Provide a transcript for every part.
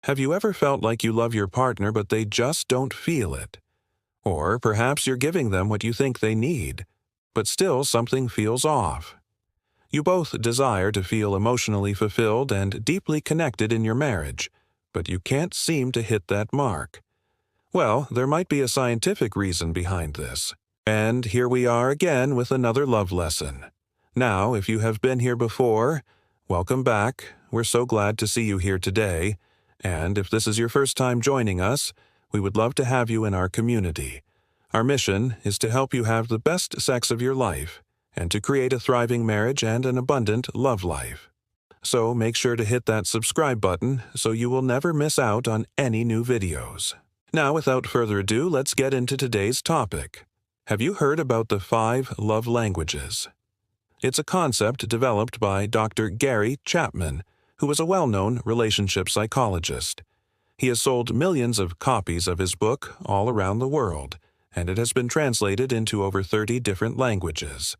Have you ever felt like you love your partner but they just don't feel it? Or perhaps you're giving them what you think they need, but still something feels off. You both desire to feel emotionally fulfilled and deeply connected in your marriage, but you can't seem to hit that mark. Well, there might be a scientific reason behind this. And here we are again with another love lesson. Now, if you have been here before, welcome back. We're so glad to see you here today. And if this is your first time joining us, we would love to have you in our community. Our mission is to help you have the best sex of your life and to create a thriving marriage and an abundant love life. So make sure to hit that subscribe button so you will never miss out on any new videos. Now, without further ado, let's get into today's topic. Have you heard about the 5 love languages? It's a concept developed by Dr. Gary Chapman, who is a well-known relationship psychologist. He has sold millions of copies of his book all around the world, and it has been translated into over 30 different languages.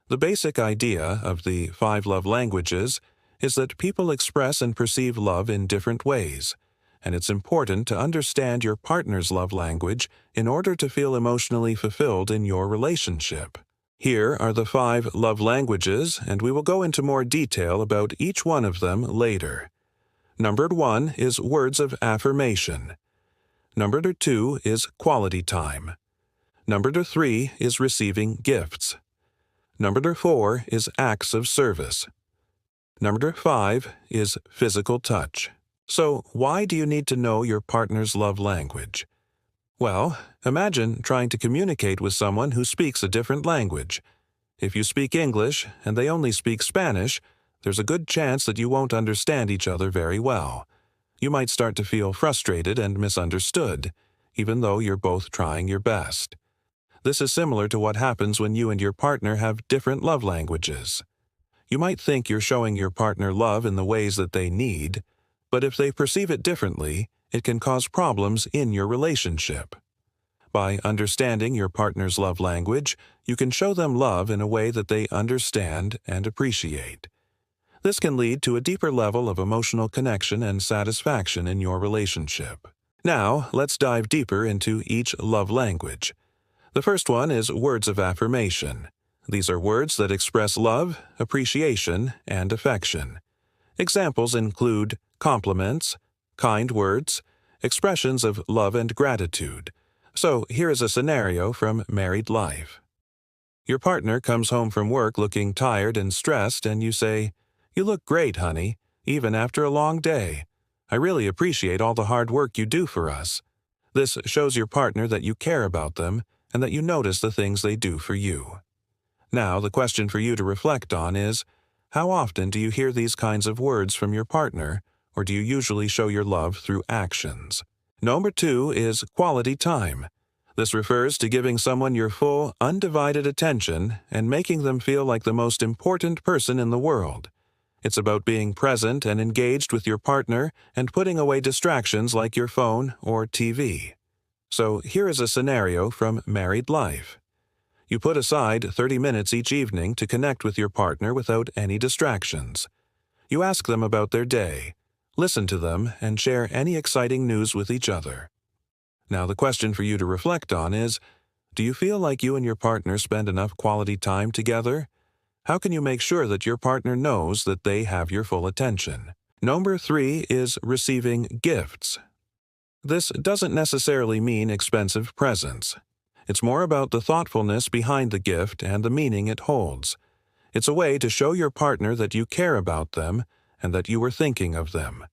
The basic idea of the 5 love languages is that people express and perceive love in different ways, and it's important to understand your partner's love language in order to feel emotionally fulfilled in your relationship. Here are the 5 love languages, and we will go into more detail about each one of them later. Number 1 is words of affirmation. Number 2 is quality time. Number 3 is receiving gifts. Number 4 is acts of service. Number 5 is physical touch. So, why do you need to know your partner's love language? Well, imagine trying to communicate with someone who speaks a different language. If you speak English and they only speak Spanish, there's a good chance that you won't understand each other very well. You might start to feel frustrated and misunderstood, even though you're both trying your best. This is similar to what happens when you and your partner have different love languages. You might think you're showing your partner love in the ways that they need, but if they perceive it differently, it can cause problems in your relationship. By understanding your partner's love language, you can show them love in a way that they understand and appreciate. This can lead to a deeper level of emotional connection and satisfaction in your relationship. Now, let's dive deeper into each love language. The first one is words of affirmation. These are words that express love, appreciation, and affection. Examples include compliments, kind words, expressions of love and gratitude. So here is a scenario from married life. Your partner comes home from work looking tired and stressed, and you say, "You look great, honey, even after a long day. I really appreciate all the hard work you do for us." This shows your partner that you care about them and that you notice the things they do for you. Now, the question for you to reflect on is, how often do you hear these kinds of words from your partner, or do you usually show your love through actions? Number 2 is quality time. This refers to giving someone your full, undivided attention and making them feel like the most important person in the world. It's about being present and engaged with your partner and putting away distractions like your phone or TV. So here is a scenario from married life. You put aside 30 minutes each evening to connect with your partner without any distractions. You ask them about their day, listen to them, and share any exciting news with each other. Now, the question for you to reflect on is, do you feel like you and your partner spend enough quality time together? How can you make sure that your partner knows that they have your full attention? Number 3 is receiving gifts. This doesn't necessarily mean expensive presents. It's more about the thoughtfulness behind the gift and the meaning it holds. It's a way to show your partner that you care about them and that you were thinking of them.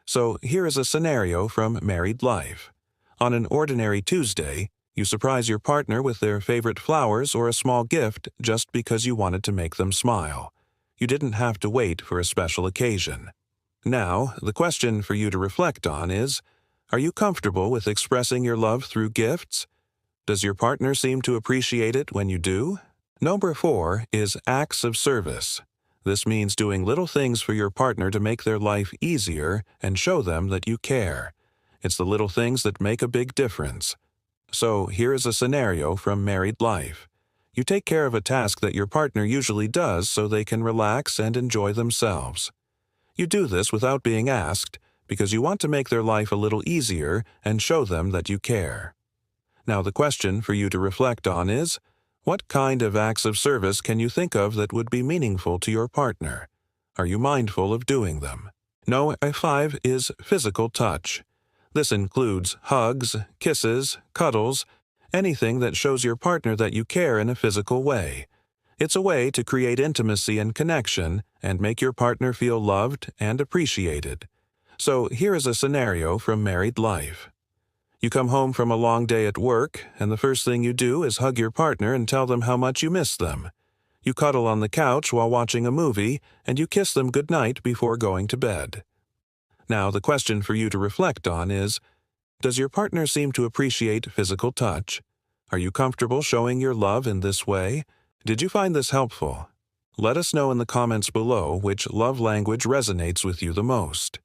So here is a scenario from married life. On an ordinary Tuesday, you surprise your partner with their favorite flowers or a small gift just because you wanted to make them smile. You didn't have to wait for a special occasion. Now, the question for you to reflect on is, are you comfortable with expressing your love through gifts? Does your partner seem to appreciate it when you do? Number 4 is acts of service. This means doing little things for your partner to make their life easier and show them that you care. It's the little things that make a big difference. So here is a scenario from married life. You take care of a task that your partner usually does so they can relax and enjoy themselves. You do this without being asked because you want to make their life a little easier and show them that you care. Now, the question for you to reflect on is, what kind of acts of service can you think of that would be meaningful to your partner? Are you mindful of doing them? No, a 5 is physical touch. This includes hugs, kisses, cuddles, anything that shows your partner that you care in a physical way. It's a way to create intimacy and connection and make your partner feel loved and appreciated. So here is a scenario from married life. You come home from a long day at work, and the first thing you do is hug your partner and tell them how much you miss them. You cuddle on the couch while watching a movie, and you kiss them goodnight before going to bed. Now, the question for you to reflect on is, does your partner seem to appreciate physical touch? Are you comfortable showing your love in this way? Did you find this helpful? Let us know in the comments below which love language resonates with you the most.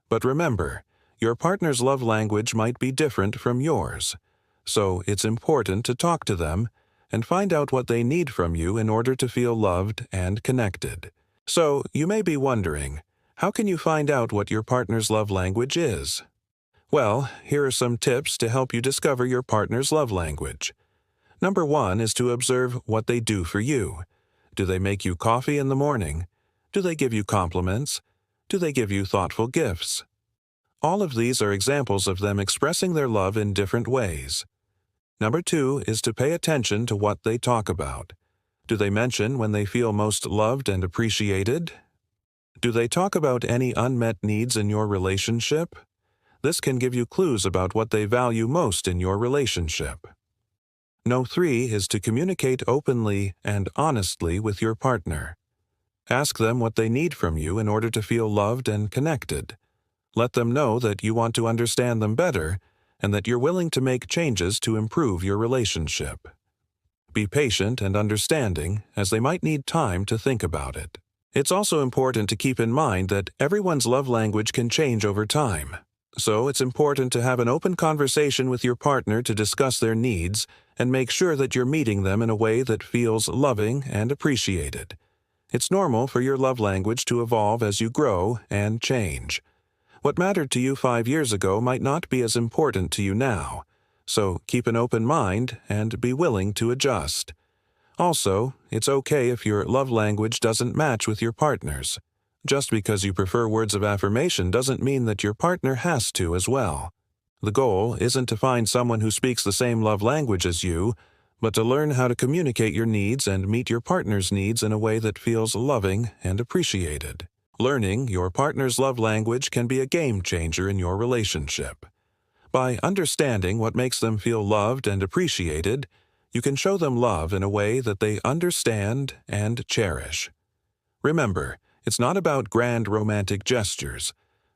But remember, your partner's love language might be different from yours, so it's important to talk to them and find out what they need from you in order to feel loved and connected. So, you may be wondering, how can you find out what your partner's love language is? Well, here are some tips to help you discover your partner's love language. Number 1 is to observe what they do for you. Do they make you coffee in the morning? Do they give you compliments? Do they give you thoughtful gifts? All of these are examples of them expressing their love in different ways. Number 2 is to pay attention to what they talk about. Do they mention when they feel most loved and appreciated? Do they talk about any unmet needs in your relationship? This can give you clues about what they value most in your relationship. No. 3 is to communicate openly and honestly with your partner. Ask them what they need from you in order to feel loved and connected. Let them know that you want to understand them better and that you're willing to make changes to improve your relationship. Be patient and understanding, as they might need time to think about it. It's also important to keep in mind that everyone's love language can change over time. So it's important to have an open conversation with your partner to discuss their needs and make sure that you're meeting them in a way that feels loving and appreciated. It's normal for your love language to evolve as you grow and change. What mattered to you 5 years ago might not be as important to you now, so keep an open mind and be willing to adjust. Also, it's okay if your love language doesn't match with your partner's. Just because you prefer words of affirmation doesn't mean that your partner has to as well. The goal isn't to find someone who speaks the same love language as you, but to learn how to communicate your needs and meet your partner's needs in a way that feels loving and appreciated. Learning your partner's love language can be a game changer in your relationship. By understanding what makes them feel loved and appreciated, you can show them love in a way that they understand and cherish. Remember, it's not about grand romantic gestures,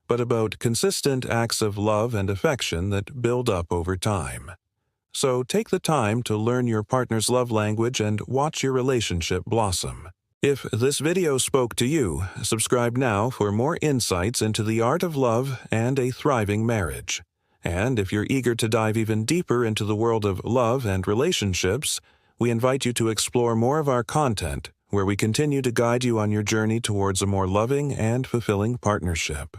but about consistent acts of love and affection that build up over time. So take the time to learn your partner's love language and watch your relationship blossom. If this video spoke to you, subscribe now for more insights into the art of love and a thriving marriage. And if you're eager to dive even deeper into the world of love and relationships, we invite you to explore more of our content, where we continue to guide you on your journey towards a more loving and fulfilling partnership.